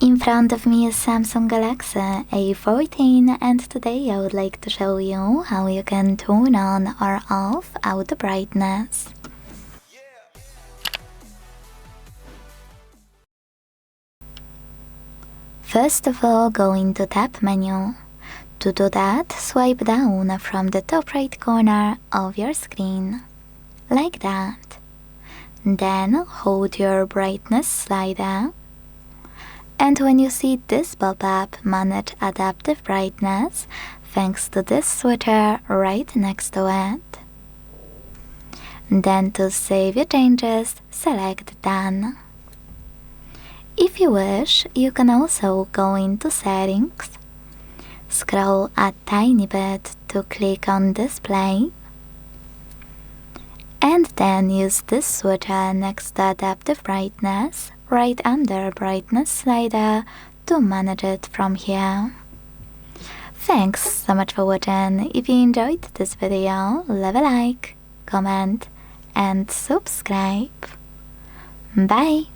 In front of me is Samsung Galaxy A14 and today I would like to show you how you can turn on or off auto brightness. First of all, go into Tab menu. To do that, swipe down from the top right corner of your screen, like that. Then hold your brightness slider. And when you see this pop-up, Manage Adaptive Brightness, thanks to this switcher right next to it. Then to save your changes, select Done. If you wish, you can also go into Settings, scroll a tiny bit to click on Display, and then use this switcher next to Adaptive Brightness, right under Brightness slider, to manage it from here. Thanks so much for watching. If you enjoyed this video, leave a like, comment, and subscribe. Bye!